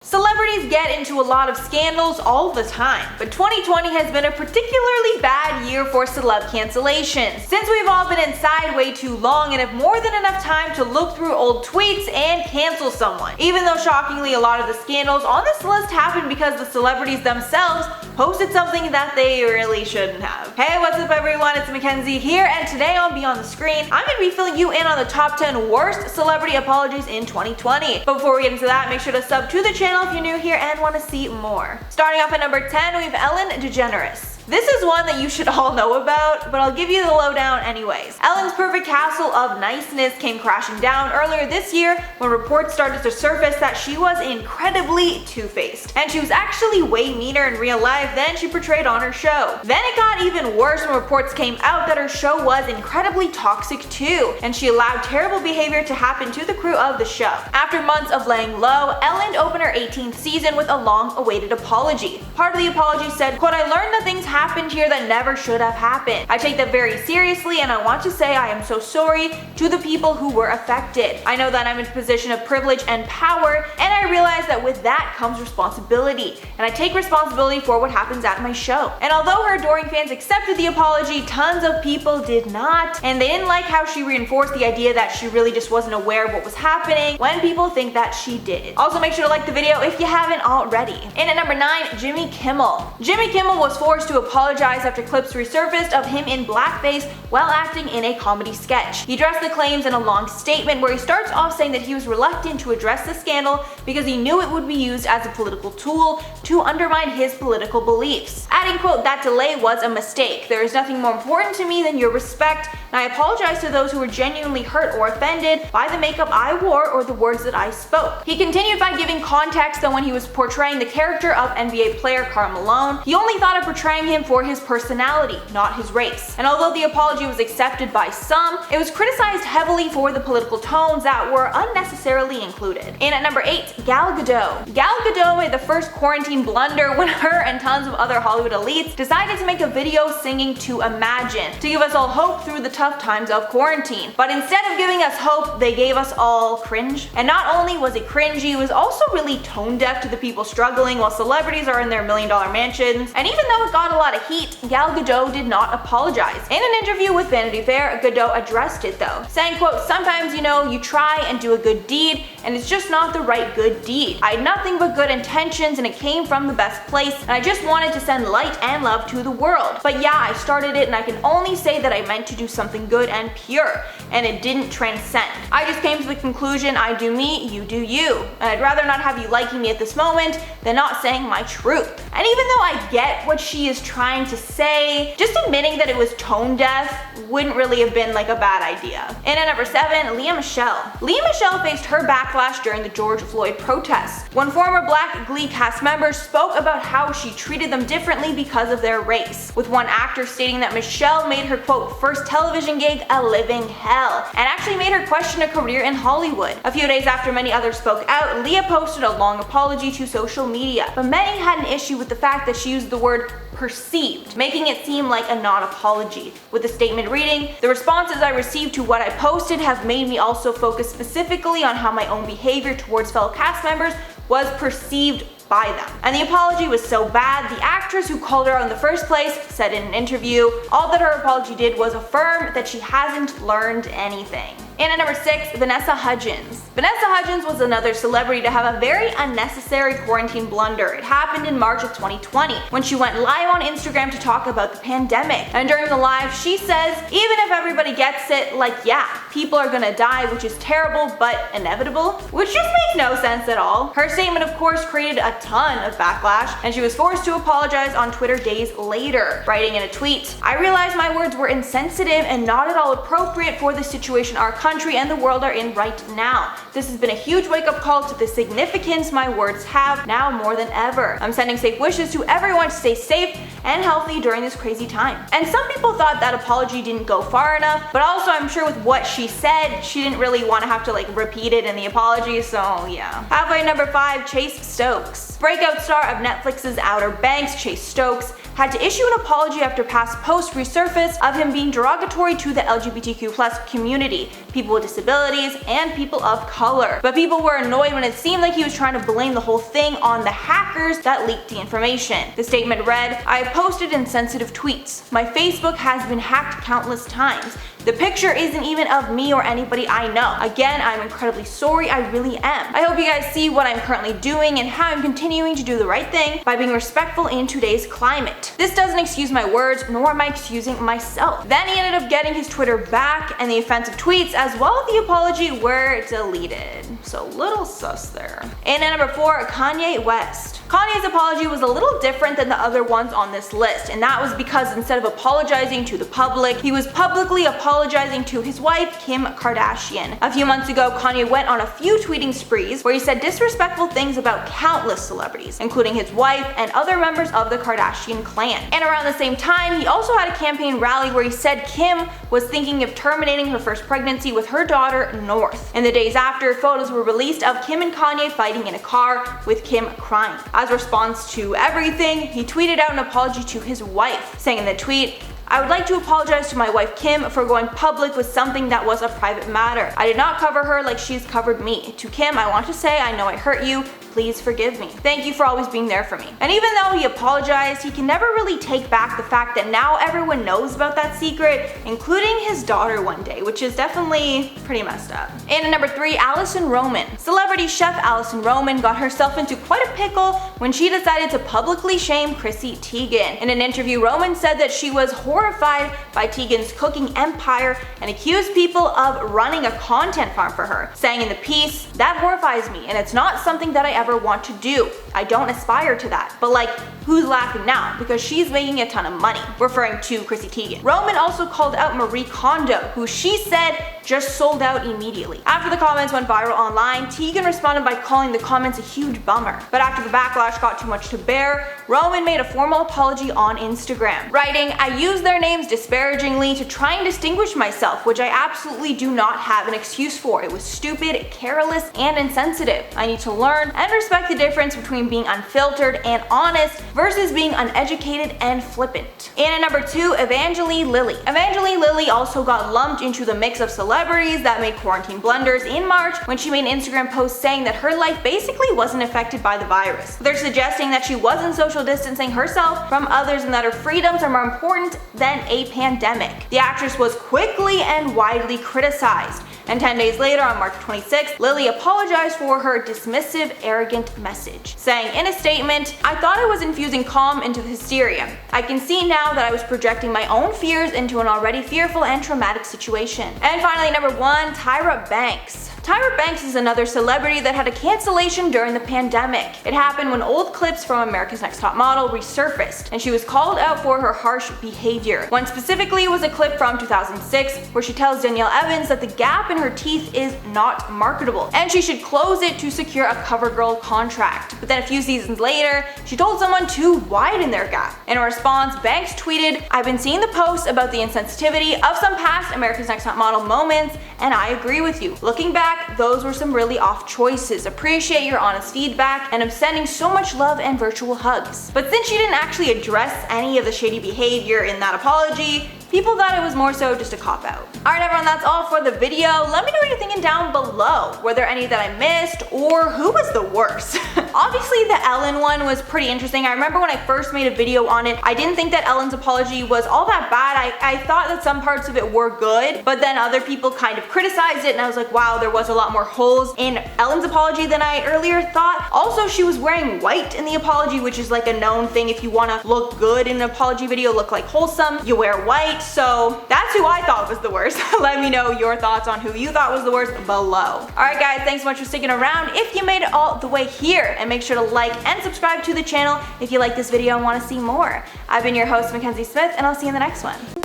Celebrities get into a lot of scandals all the time, but 2020 has been a particularly bad year for celeb cancellations, since we've all been inside way too long and have more than enough time to look through old tweets and cancel someone. Even though shockingly a lot of the scandals on this list happened because the celebrities themselves posted something that they really shouldn't have. Hey, what's up everyone, it's Mackenzie here, and today on Beyond the Screen, I'm going to be filling you in on the top 10 worst celebrity apologies in 2020. But before we get into that, make sure to sub to the channel if you're new here and want to see more. Starting off at number 10, we have Ellen DeGeneres. This is one that you should all know about, but I'll give you the lowdown anyways. Ellen's perfect castle of niceness came crashing down earlier this year when reports started to surface that she was incredibly two-faced, and she was actually way meaner in real life than she portrayed on her show. Then it got even worse when reports came out that her show was incredibly toxic too, and she allowed terrible behavior to happen to the crew of the show. After months of laying low, Ellen opened her 18th season with a long-awaited apology. Part of the apology said, quote, "I learned that things happened here that never should have happened. I take that very seriously and I want to say I am so sorry to the people who were affected. I know that I'm in a position of privilege and power, and I realize that with that comes responsibility, and I take responsibility for what happens at my show." And although her adoring fans accepted the apology, tons of people did not, and they didn't like how she reinforced the idea that she really just wasn't aware of what was happening when people think that she did. Also, make sure to like the video if you haven't already. And at number 9, Jimmy Kimmel. Jimmy Kimmel was forced to apologize after clips resurfaced of him in blackface while acting in a comedy sketch. He addressed the claims in a long statement where he starts off saying that he was reluctant to address the scandal because he knew it would be used as a political tool to undermine his political beliefs. Adding, quote, "That delay was a mistake. There is nothing more important to me than your respect, and I apologize to those who were genuinely hurt or offended by the makeup I wore or the words that I spoke." He continued by giving context that when he was portraying the character of NBA player Karl Malone, he only thought of portraying him for his personality, not his race. And although the apology was accepted by some, it was criticized heavily for the political tones that were unnecessarily included. And at number 8, Gal Gadot. Gal Gadot made the first quarantine blunder when her and tons of other Hollywood elites decided to make a video singing to Imagine to give us all hope through the tough times of quarantine. But instead of giving us hope, they gave us all cringe. And not only was it cringy, it was also really tone deaf to the people struggling while celebrities are in their million-dollar mansions. And even though it got a lot of heat, Gal Gadot did not apologize. In an interview with Vanity Fair, Gadot addressed it though, saying, quote, "Sometimes, you try and do a good deed, and it's just not the right good deed. I had nothing but good intentions, and it came from the best place, and I just wanted to send light and love to the world. But yeah, I started it, and I can only say that I meant to do something good and pure, and it didn't transcend. I just came to the conclusion, I do me, you do you. And I'd rather not have you liking me at this moment than not saying my truth." And even though I get what she is trying to say, just admitting that it was tone deaf wouldn't really have been like a bad idea. And at number 7, Lea Michele. Lea Michele faced her backlash during the George Floyd protests, when former Black Glee cast members spoke about how she treated them differently because of their race, with one actor stating that Michele made her, quote, "first television gig a living hell," and actually made her question a career in Hollywood. A few days after many others spoke out, Lea posted a long apology to social media, but many had an issue with the fact that she used the word perceived, making it seem like a non-apology, with the statement reading, "The responses I received to what I posted have made me also focus specifically on how my own behavior towards fellow cast members was perceived by them." And the apology was so bad, the actress who called her out in the first place said in an interview, all that her apology did was affirm that she hasn't learned anything. And at number 6, Vanessa Hudgens. Vanessa Hudgens was another celebrity to have a very unnecessary quarantine blunder. It happened in March of 2020 when she went live on Instagram to talk about the pandemic. And during the live, she says, "Even if everybody gets it, like yeah, people are gonna die, which is terrible but inevitable," which just makes no sense at all. Her statement of course created a ton of backlash, and she was forced to apologize on Twitter days later, writing in a tweet, "I realize my words were insensitive and not at all appropriate for the situation our country and the world are in right now. This has been a huge wake-up call to the significance my words have now more than ever. I'm sending safe wishes to everyone to stay safe and healthy during this crazy time." And some people thought that apology didn't go far enough, but also I'm sure with what she said, she didn't really want to have to repeat it in the apology, so yeah. Halfway number 5, Chase Stokes. Breakout star of Netflix's Outer Banks, Chase Stokes, had to issue an apology after past posts resurfaced of him being derogatory to the LGBTQ+ community, people with disabilities, and people of color. But people were annoyed when it seemed like he was trying to blame the whole thing on the hackers that leaked the information. The statement read, "I have posted insensitive tweets. My Facebook has been hacked countless times. The picture isn't even of me or anybody I know. Again, I'm incredibly sorry, I really am. I hope you guys see what I'm currently doing and how I'm continuing to do the right thing by being respectful in today's climate. This doesn't excuse my words, nor am I excusing myself." Then he ended up getting his Twitter back, and the offensive tweets as well as the apology were deleted. So little sus there. And at number 4, Kanye West. Kanye's apology was a little different than the other ones on this list, and that was because instead of apologizing to the public, he was publicly apologizing to his wife, Kim Kardashian. A few months ago, Kanye went on a few tweeting sprees where he said disrespectful things about countless celebrities, including his wife and other members of the Kardashian clan. And around the same time, he also had a campaign rally where he said Kim was thinking of terminating her first pregnancy with her daughter, North. In the days after, photos were released of Kim and Kanye fighting in a car, with Kim crying. As a response to everything, he tweeted out an apology to his wife, saying in the tweet, "I would like to apologize to my wife Kim for going public with something that was a private matter. I did not cover her like she's covered me. To Kim, I want to say I know I hurt you. Please forgive me. Thank you for always being there for me." And even though he apologized, he can never really take back the fact that now everyone knows about that secret, including his daughter one day, which is definitely pretty messed up. And at number 3, Alison Roman. Celebrity chef Alison Roman got herself into quite a pickle when she decided to publicly shame Chrissy Teigen. In an interview, Roman said that she was horrified by Teigen's cooking empire and accused people of running a content farm for her, saying in the piece, "That horrifies me, and it's not something that I ever want to do. I don't aspire to that. But like, who's laughing now? Because she's making a ton of money," referring to Chrissy Teigen. Roman also called out Marie Kondo, who she said just sold out immediately. After the comments went viral online, Teigen responded by calling the comments a huge bummer. But after the backlash got too much to bear, Roman made a formal apology on Instagram, writing, "I used their names disparagingly to try and distinguish myself, which I absolutely do not have an excuse for. It was stupid, careless, and insensitive. I need to learn and respect the difference between being unfiltered and honest versus being uneducated and flippant." And at number 2, Evangeline Lilly. Evangeline Lilly also got lumped into the mix of celebrities that made quarantine blunders in March when she made an Instagram post saying that her life basically wasn't affected by the virus. They're suggesting that she wasn't social distancing herself from others and that her freedoms are more important than a pandemic. The actress was quickly and widely criticized. And 10 days later, on March 26th, Lilly apologized for her dismissive, arrogant message, saying in a statement, "I thought I was infusing calm into the hysteria. I can see now that I was projecting my own fears into an already fearful and traumatic situation." And finally, number 1, Tyra Banks. Tyra Banks is another celebrity that had a cancellation during the pandemic. It happened when old clips from America's Next Top Model resurfaced, and she was called out for her harsh behavior. One specifically was a clip from 2006 where she tells Danielle Evans that the gap in her teeth is not marketable, and she should close it to secure a CoverGirl contract. But then a few seasons later, she told someone to widen their gap. In response, Banks tweeted, "I've been seeing the posts about the insensitivity of some past America's Next Top Model moments, and I agree with you. Looking back, those were some really off choices. Appreciate your honest feedback, and I'm sending so much love and virtual hugs." But since she didn't actually address any of the shady behavior in that apology, people thought it was more so just a cop-out. Alright everyone, that's all for the video. Let me know what you're thinking down below. Were there any that I missed, or who was the worst? Obviously the Ellen one was pretty interesting. I remember when I first made a video on it, I didn't think that Ellen's apology was all that bad. I thought that some parts of it were good, but then other people kind of criticized it, and I was like, wow, there was a lot more holes in Ellen's apology than I earlier thought. Also, she was wearing white in the apology, which is like a known thing. If you want to look good in an apology video, look like wholesome, you wear white. So that's who I thought was the worst. Let me know your thoughts on who you thought was the worst below. Alright guys, thanks so much for sticking around if you made it all the way here, and make sure to like and subscribe to the channel if you like this video and want to see more. I've been your host, Mackenzie Smith, and I'll see you in the next one.